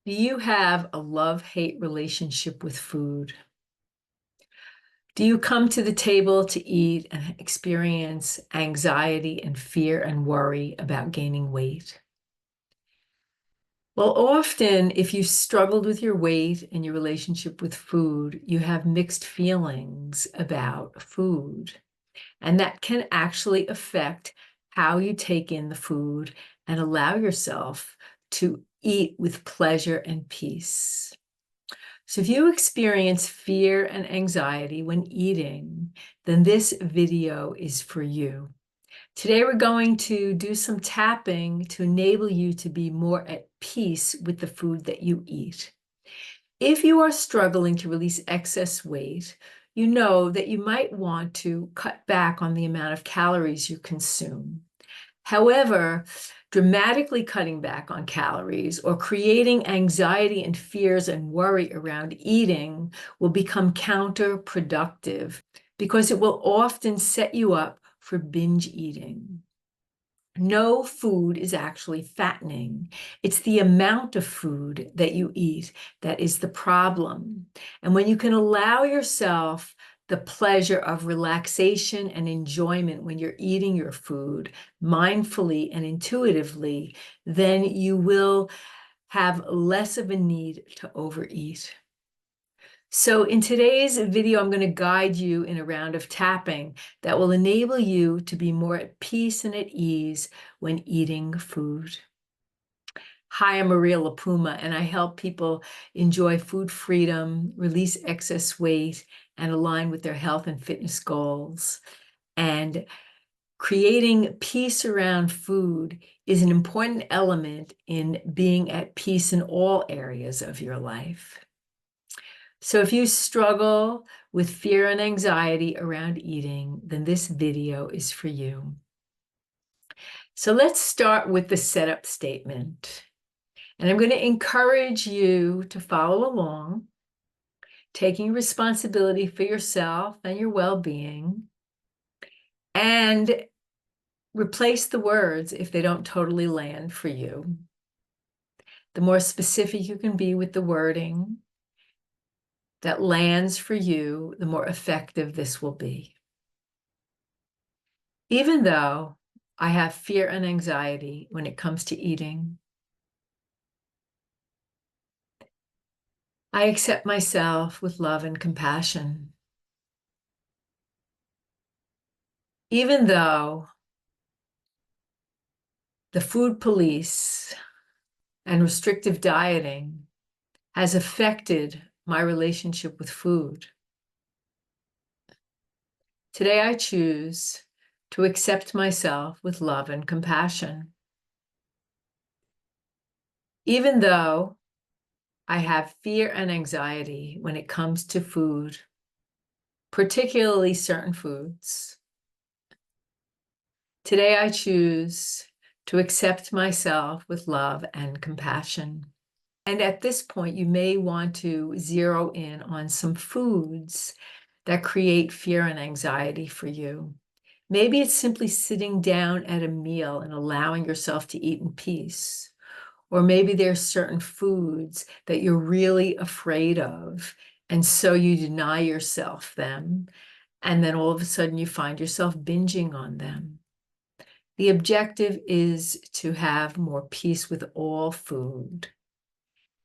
Do you have a love-hate relationship with food? Do you come to the table to eat and experience anxiety and fear and worry about gaining weight? Well, often, if you struggled with your weight and your relationship with food, you have mixed feelings about food. And that can actually affect how you take in the food and allow yourself to eat with pleasure and peace. So if you experience fear and anxiety when eating, then this video is for you. Today we're going to do some tapping to enable you to be more at peace with the food that you eat. If you are struggling to release excess weight, you know that you might want to cut back on the amount of calories you consume. However, dramatically cutting back on calories or creating anxiety and fears and worry around eating will become counterproductive because it will often set you up for binge eating. No food is actually fattening. It's the amount of food that you eat that is the problem. And when you can allow yourself the pleasure of relaxation and enjoyment when you're eating your food mindfully and intuitively, then you will have less of a need to overeat. So in today's video, I'm going to guide you in a round of tapping that will enable you to be more at peace and at ease when eating food. Hi, I'm Maria LaPuma, and I help people enjoy food freedom, release excess weight, and align with their health and fitness goals. And creating peace around food is an important element in being at peace in all areas of your life. So if you struggle with fear and anxiety around eating, then this video is for you. So let's start with the setup statement. And I'm going to encourage you to follow along, taking responsibility for yourself and your well-being, and replace the words if they don't totally land for you. The more specific you can be with the wording that lands for you, the more effective this will be. Even though I have fear and anxiety when it comes to eating, I accept myself with love and compassion. Even though the food police and restrictive dieting has affected my relationship with food, today I choose to accept myself with love and compassion. Even though I have fear and anxiety when it comes to food, particularly certain foods, today I choose to accept myself with love and compassion. And at this point, you may want to zero in on some foods that create fear and anxiety for you. Maybe it's simply sitting down at a meal and allowing yourself to eat in peace. Or maybe there's certain foods that you're really afraid of, and so you deny yourself them, and then all of a sudden you find yourself binging on them. The objective is to have more peace with all food,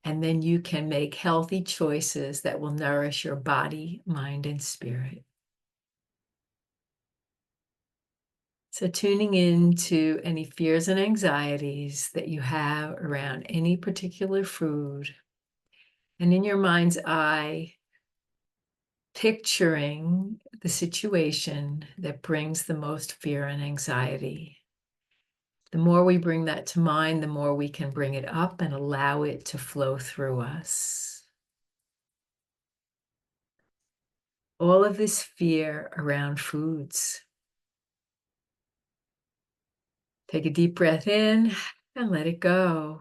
and then you can make healthy choices that will nourish your body, mind, and spirit. So tuning into any fears and anxieties that you have around any particular food, and in your mind's eye, picturing the situation that brings the most fear and anxiety. The more we bring that to mind, the more we can bring it up and allow it to flow through us. All of this fear around foods. Take a deep breath in and let it go.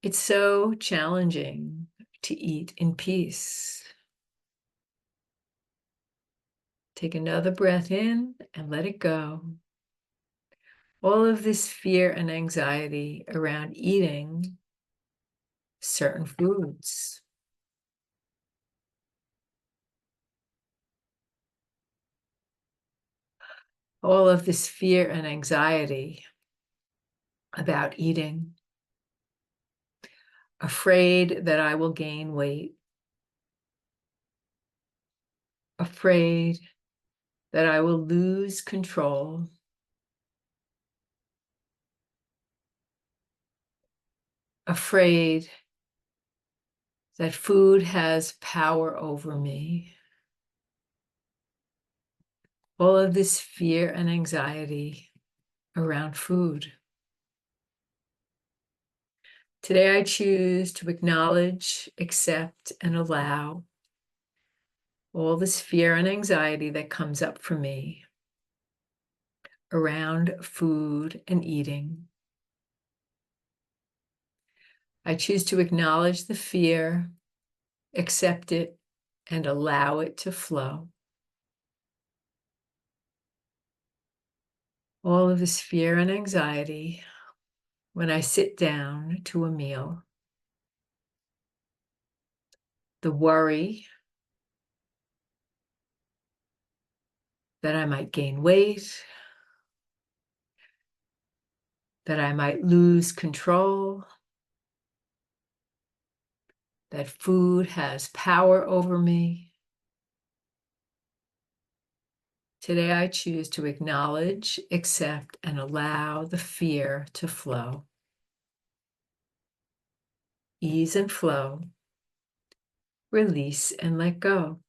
It's so challenging to eat in peace. Take another breath in and let it go. All of this fear and anxiety around eating certain foods. All of this fear and anxiety about eating, afraid that I will gain weight, afraid that I will lose control, afraid that food has power over me. All of this fear and anxiety around food. Today I choose to acknowledge, accept, and allow all this fear and anxiety that comes up for me around food and eating. I choose to acknowledge the fear, accept it, and allow it to flow. All of this fear and anxiety when I sit down to a meal. The worry that I might gain weight, that I might lose control, that food has power over me. Today I choose to acknowledge, accept, and allow the fear to flow. Ease and flow, release and let go.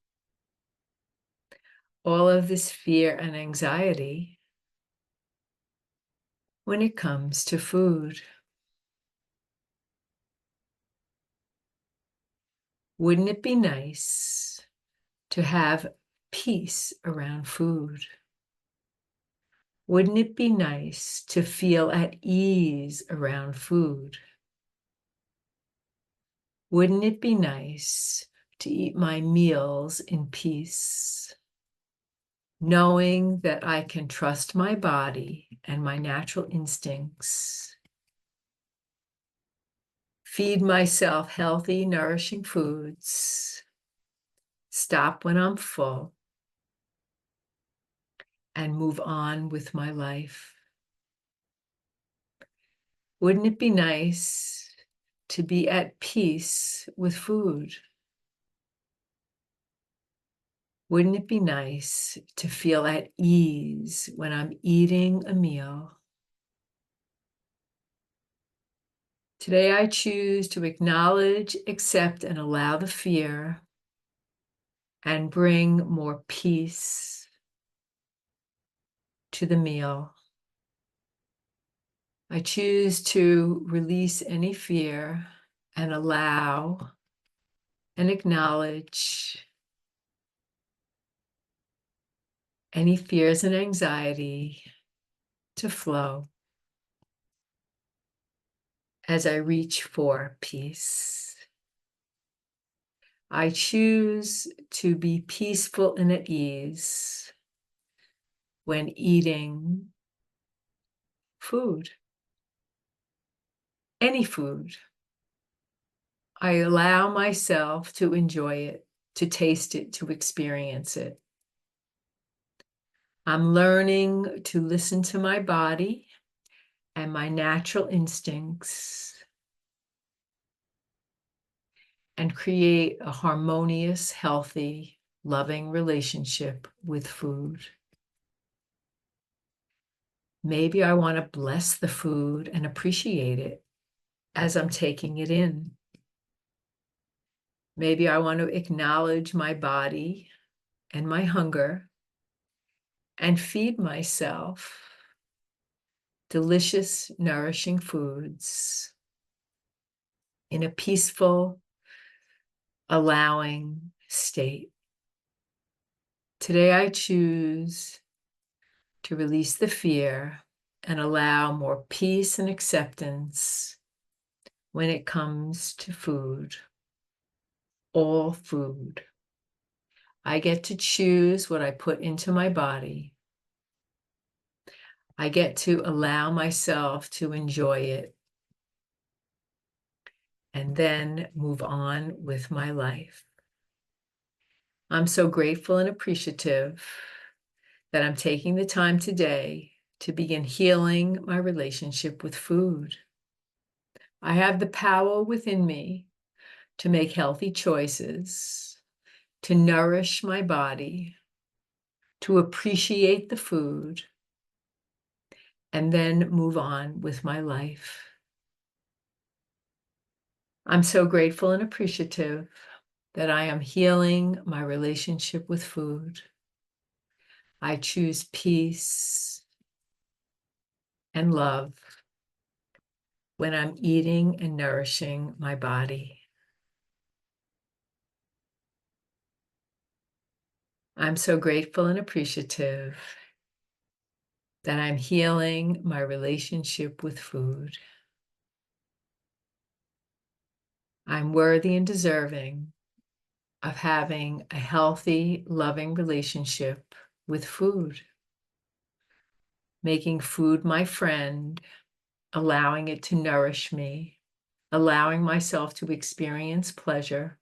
All of this fear and anxiety when it comes to food. Wouldn't it be nice to have peace around food? Wouldn't it be nice to feel at ease around food? Wouldn't it be nice to eat my meals in peace, knowing that I can trust my body and my natural instincts, feed myself healthy, nourishing foods, stop when I'm full, and move on with my life? Wouldn't it be nice to be at peace with food? Wouldn't it be nice to feel at ease when I'm eating a meal? Today I choose to acknowledge, accept, and allow the fear and bring more peace to the meal. I choose to release any fear and allow and acknowledge any fears and anxiety to flow as I reach for peace. I choose to be peaceful and at ease when eating food, any food. I allow myself to enjoy it, to taste it, to experience it. I'm learning to listen to my body and my natural instincts and create a harmonious, healthy, loving relationship with food. Maybe I want to bless the food and appreciate it as I'm taking it in. Maybe I want to acknowledge my body and my hunger and feed myself delicious, nourishing foods in a peaceful, allowing state. Today I choose to release the fear and allow more peace and acceptance when it comes to food, all food. I get to choose what I put into my body. I get to allow myself to enjoy it and then move on with my life. I'm so grateful and appreciative that I'm taking the time today to begin healing my relationship with food. I have the power within me to make healthy choices, to nourish my body, to appreciate the food, and then move on with my life. I'm so grateful and appreciative that I am healing my relationship with food. I choose peace and love when I'm eating and nourishing my body. I'm so grateful and appreciative that I'm healing my relationship with food. I'm worthy and deserving of having a healthy, loving relationship with food, making food my friend, allowing it to nourish me, allowing myself to experience pleasure,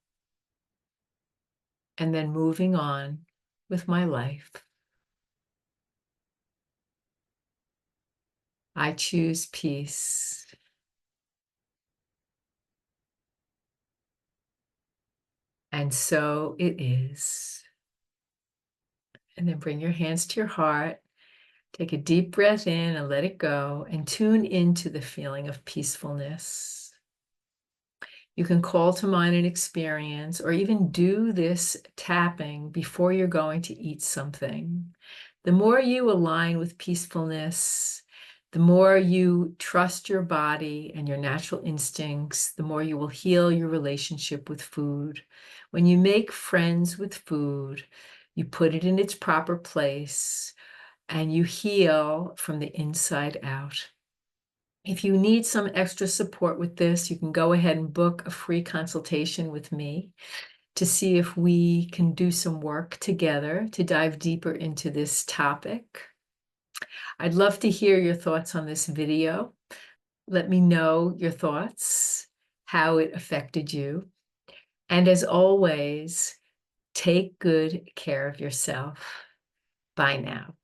and then moving on with my life. I choose peace. And so it is. And then bring your hands to your heart. Take a deep breath in and let it go, and tune into the feeling of peacefulness. You can call to mind an experience, or even do this tapping before you're going to eat something. The more you align with peacefulness, the more you trust your body and your natural instincts, the more you will heal your relationship with food. When you make friends with food, you put it in its proper place, and you heal from the inside out. If you need some extra support with this, you can go ahead and book a free consultation with me to see if we can do some work together to dive deeper into this topic. I'd love to hear your thoughts on this video. Let me know your thoughts, how it affected you. And as always, take good care of yourself. Bye now.